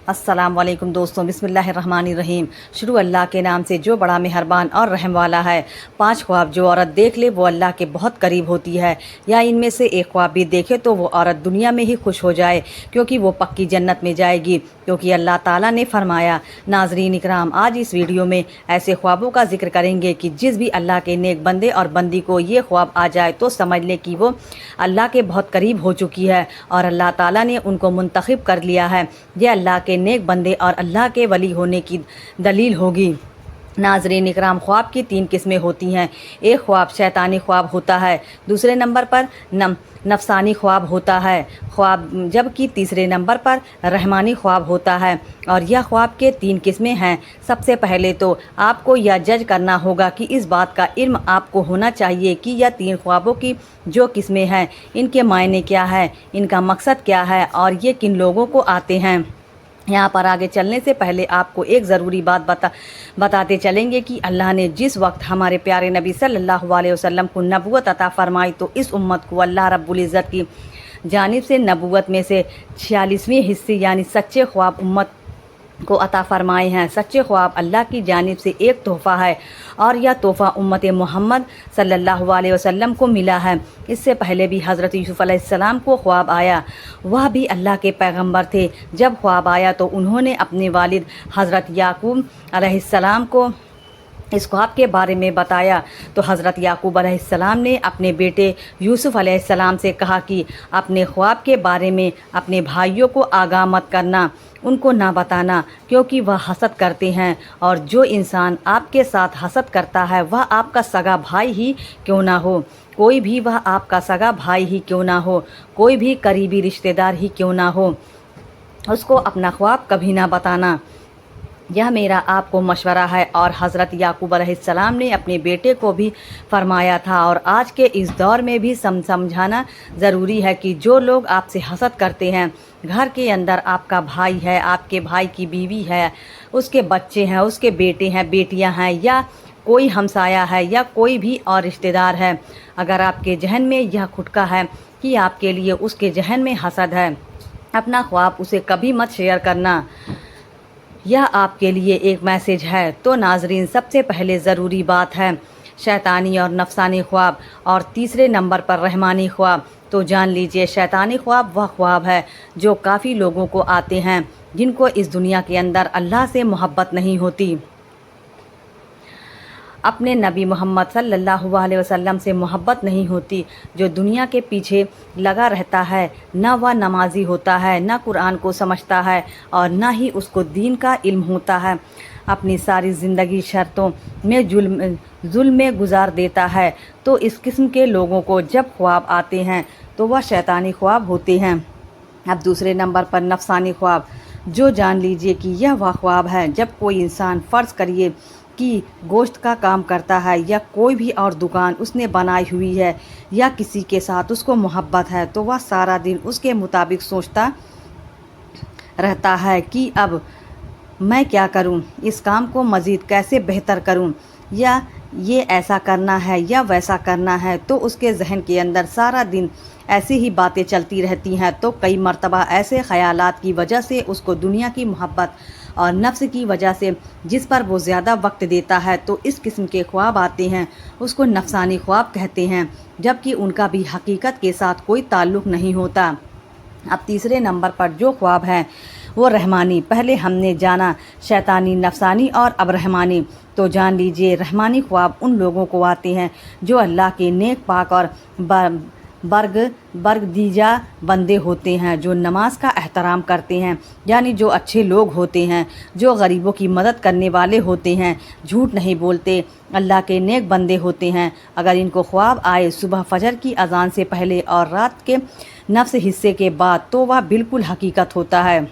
अस्सलाम वालेकुम दोस्तों, बिस्मिल्लाहिर्रहमानिर्रहीम। शुरू अल्लाह के नाम से जो बड़ा मेहरबान और रहम वाला है। 5 ख्वाब जो औरत देख ले वो अल्लाह के बहुत करीब होती है, या इनमें से एक ख्वाब भी देखे तो वो औरत दुनिया में ही खुश हो जाए, क्योंकि वो पक्की जन्नत में जाएगी, क्योंकि अल्लाह ताला ने फरमाया। नाजरीन इकराम, आज इस वीडियो में ऐसे ख्वाबों का जिक्र करेंगे कि जिस भी अल्लाह के नेक बंदे और बंदी को ये ख्वाब आ जाए तो समझ ले कि वो अल्लाह के बहुत करीब हो चुकी है और अल्लाह ताला ने उनको मुंतखब कर लिया है। ये अल्लाह के नेक बंदे और अल्लाह के वली होने की दलील होगी। नाज़रीन इकराम, ख्वाब की 3 किस्में होती हैं। एक ख्वाब शैतानी ख्वाब होता है, दूसरे नंबर पर नफसानी ख्वाब होता है जबकि तीसरे नंबर पर रहमानी ख्वाब होता है। और यह ख्वाब के 3 किस्में हैं। सबसे पहले तो आपको यह जज करना होगा कि इस बात का इल्म आपको होना चाहिए कि यह 3 ख्वाबों की जो किस्में हैं इनके मायने क्या है, इनका मकसद क्या है और ये किन लोगों को आते हैं। यहाँ पर आगे चलने से पहले आपको एक ज़रूरी बात बताते चलेंगे कि अल्लाह ने जिस वक्त हमारे प्यारे नबी सल्लल्लाहु अलैहि वसल्लम को नबूवत अता फरमाई तो इस उम्मत को अल्लाह रब्बुल इज़्ज़त की जानिब से नबूवत में से 46वें हिस्से यानी सच्चे ख्वाब उम्मत को अता फरमाए हैं। सच्चे ख्वाब अल्लाह की जानिब से एक तोहफ़ा है और यह तोहफ़ा उम्मत मोहम्मद सल्लल्लाहु अलैहि वसल्लम को मिला है। इससे पहले भी हज़रत यूसुफ़ अलैहिस्सलाम को ख्वाब आया, वह भी अल्लाह के पैगंबर थे। जब ख्वाब आया तो उन्होंने अपने वालिद हज़रत याकूब अलैहिस्सलाम को इस ख्वाब के बारे में बताया तो हज़रत याकूब अलैहिस्सलाम ने अपने बेटे यूसुफ़ अलैहिस्सलाम से कहा कि अपने ख्वाब के बारे में अपने भाइयों को आगाह मत करना, उनको ना बताना, क्योंकि वह हसद करते हैं और जो इंसान आपके साथ हसद करता है वह आपका सगा भाई ही क्यों ना हो, कोई भी वह आपका सगा भाई ही क्यों ना हो, कोई भी करीबी रिश्तेदार ही क्यों ना हो, उसको अपना ख्वाब कभी ना बताना। यह मेरा आपको मशवरा है। और हज़रत याकूब अलैहिस्सलाम ने अपने बेटे को भी फरमाया था। और आज के इस दौर में भी समझाना ज़रूरी है कि जो लोग आपसे हसद करते हैं, घर के अंदर आपका भाई है, आपके भाई की बीवी है, उसके बच्चे हैं, उसके बेटे हैं, बेटियां हैं, या कोई हमसाया है या कोई भी और रिश्तेदार है, अगर आपके जहन में यह खुटका है कि आपके लिए उसके जहन में हसद है, अपना ख्वाब उसे कभी मत शेयर करना। यह आपके लिए एक मैसेज है। तो नाजरीन, सबसे पहले ज़रूरी बात है शैतानी और नफसानी ख्वाब और तीसरे नंबर पर रहमानी ख्वाब। तो जान लीजिए, शैतानी ख्वाब वह ख्वाब है जो काफ़ी लोगों को आते हैं जिनको इस दुनिया के अंदर अल्लाह से मोहब्बत नहीं होती, अपने नबी मोहम्मद सल्लल्लाहु अलैहि वसल्लम से मोहब्बत नहीं होती, जो दुनिया के पीछे लगा रहता है, न वह नमाजी होता है, न कुरान को समझता है और न ही उसको दीन का इल्म होता है, अपनी सारी ज़िंदगी शर्तों में जुल्म में गुजार देता है। तो इस किस्म के लोगों को जब ख्वाब आते हैं तो वह शैतानी ख्वाब होते हैं। अब दूसरे नंबर पर नफसानी ख्वाब, जो जान लीजिए कि यह वह ख्वाब है जब कोई इंसान फ़र्ज़ करिए कि गोश्त का काम करता है या कोई भी और दुकान उसने बनाई हुई है या किसी के साथ उसको मोहब्बत है, तो वह सारा दिन उसके मुताबिक सोचता रहता है कि अब मैं क्या करूं, इस काम को मज़ीद कैसे बेहतर करूं, या ये ऐसा करना है या वैसा करना है। तो उसके जहन के अंदर सारा दिन ऐसी ही बातें चलती रहती हैं। तो कई मर्तबा ऐसे ख़यालात की वजह से उसको दुनिया की मोहब्बत और नफ्स की वजह से जिस पर वो ज़्यादा वक्त देता है, तो इस किस्म के ख्वाब आते हैं, उसको नफसानी ख्वाब कहते हैं, जबकि उनका भी हकीकत के साथ कोई ताल्लुक़ नहीं होता। अब तीसरे नंबर पर जो ख्वाब हैं वो रहमानी। पहले हमने जाना शैतानी, नफसानी और अब रहमानी। तो जान लीजिए, रहमानी ख्वाब उन लोगों को आते हैं जो अल्लाह के नेक पाक और बरगदीजा बंदे होते हैं, जो नमाज का एहतराम करते हैं, यानी जो अच्छे लोग होते हैं, जो गरीबों की मदद करने वाले होते हैं, झूठ नहीं बोलते, अल्लाह के नेक बंदे होते हैं। अगर इनको ख्वाब आए सुबह फजर की अजान से पहले और रात के नफ्स हिस्से के बाद, तो वह बिल्कुल हकीकत होता है,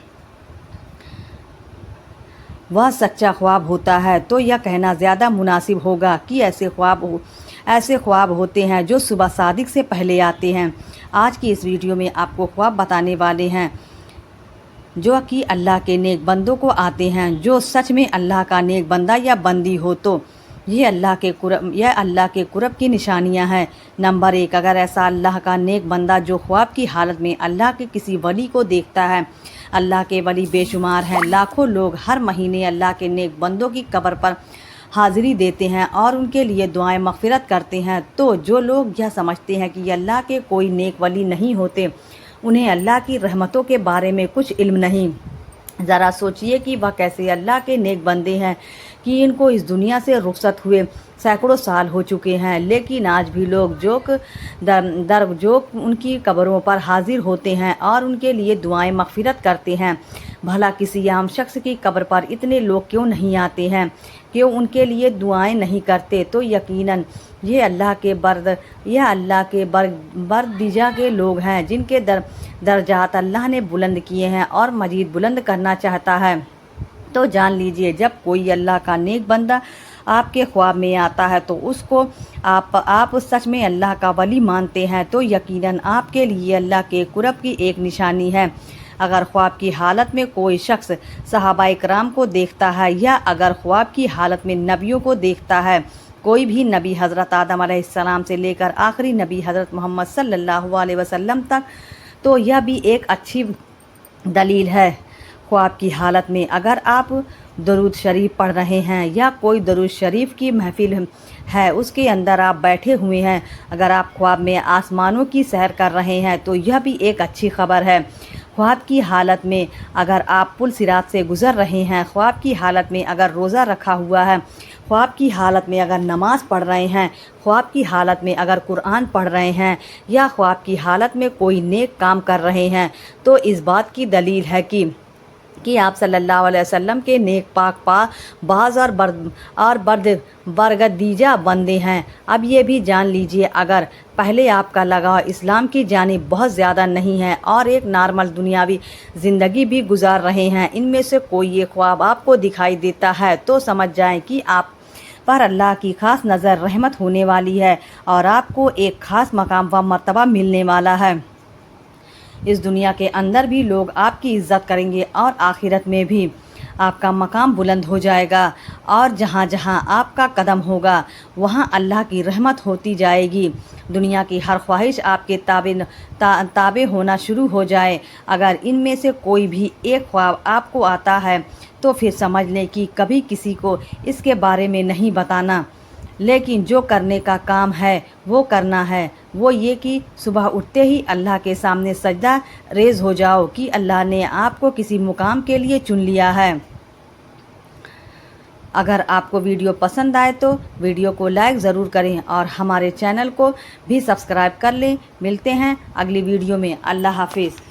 वह सच्चा ख्वाब होता है। तो यह कहना ज़्यादा मुनासिब होगा कि ऐसे ख्वाब होते हैं जो सुबह सादिक से पहले आते हैं। आज की इस वीडियो में आपको ख्वाब बताने वाले हैं जो कि अल्लाह के नेक बंदों को आते हैं। जो सच में अल्लाह का नेक बंदा या बंदी हो तो ये अल्लाह के कुरब की निशानियां हैं। नंबर 1, अगर ऐसा अल्लाह का नेक बंदा जो ख्वाब की हालत में अल्लाह के किसी वली को देखता है, अल्लाह के वली बेशुमार हैं। लाखों लोग हर महीने अल्लाह के नेक बंदों की कब्र पर हाज़िरी देते हैं और उनके लिए दुआएं मग़फ़िरत करते हैं। तो जो लोग यह समझते हैं कि अल्लाह के कोई नेक वली नहीं होते, उन्हें अल्लाह की रहमतों के बारे में कुछ इल्म नहीं। ज़रा सोचिए कि वह कैसे अल्लाह के नेक बंदे हैं कि इनको इस दुनिया से रुखसत हुए सैकड़ों साल हो चुके हैं, लेकिन आज भी लोग जोक दर जोक उनकी कब्रों पर हाजिर होते हैं और उनके लिए दुआएं मग़फ़िरत करते हैं। भला किसी आम शख्स की कब्र पर इतने लोग क्यों नहीं आते हैं, क्यों उनके लिए दुआएं नहीं करते? तो यकीनन ये अल्लाह के बरदीजा के लोग हैं जिनके दर्जात अल्लाह ने बुलंद किए हैं और मजीद बुलंद करना चाहता है। तो जान लीजिए, जब कोई अल्लाह का नेक बंदा आपके ख्वाब में आता है तो उसको आप सच में अल्लाह का वली मानते हैं, तो यकीनन आपके लिए अल्लाह के कुर्ब की एक निशानी है। अगर ख्वाब की हालत में कोई शख्स सहाबाए कराम को देखता है या अगर ख्वाब की हालत में नबियों को देखता है, कोई भी नबी हज़रत आदम अलैहिस्सलाम से लेकर आखिरी नबी हज़रत मोहम्मद सल्लल्लाहु अलैहि वसल्लम तक, तो यह भी एक अच्छी दलील है। ख्वाब की हालत में अगर आप दरूद शरीफ पढ़ रहे हैं या कोई दरूद शरीफ की महफिल है उसके अंदर आप बैठे हुए हैं, अगर आप ख्वाब में आसमानों की सैर कर रहे हैं, तो यह भी एक अच्छी खबर है। ख्वाब की हालत में अगर आप पुल सिरात से गुज़र रहे हैं, ख्वाब की हालत में अगर रोज़ा रखा हुआ है, ख्वाब की हालत में अगर नमाज़ पढ़ रहे हैं, ख्वाब की हालत में अगर कुरान पढ़ रहे हैं या ख्वाब की हालत में कोई नेक काम कर रहे हैं, तो इस बात की दलील है कि आप सल्लल्लाहु अलैहि वसल्लम के नेक बाज और बरगदीजा बंदे हैं। अब ये भी जान लीजिए, अगर पहले आपका लगाव इस्लाम की जानिब बहुत ज़्यादा नहीं है और एक नॉर्मल दुनियावी ज़िंदगी भी गुजार रहे हैं, इनमें से कोई ये ख्वाब आपको दिखाई देता है, तो समझ जाएं कि आप पर अल्लाह की ख़ास नज़र रहमत होने वाली है और आपको एक ख़ास मकाम व मर्तबा मिलने वाला है। इस दुनिया के अंदर भी लोग आपकी इज़्ज़त करेंगे और आखिरत में भी आपका मकाम बुलंद हो जाएगा और जहाँ जहाँ आपका कदम होगा वहाँ अल्लाह की रहमत होती जाएगी। दुनिया की हर ख्वाहिश आपके ताबे होना शुरू हो जाए। अगर इनमें से कोई भी एक ख्वाब आपको आता है तो फिर समझ लें कि कभी किसी को इसके बारे में नहीं बताना, लेकिन जो करने का काम है वो करना है। वो ये कि सुबह उठते ही अल्लाह के सामने सजदा रेज़ हो जाओ कि अल्लाह ने आपको किसी मुकाम के लिए चुन लिया है। अगर आपको वीडियो पसंद आए तो वीडियो को लाइक ज़रूर करें और हमारे चैनल को भी सब्सक्राइब कर लें। मिलते हैं अगली वीडियो में। अल्लाह हाफिज़।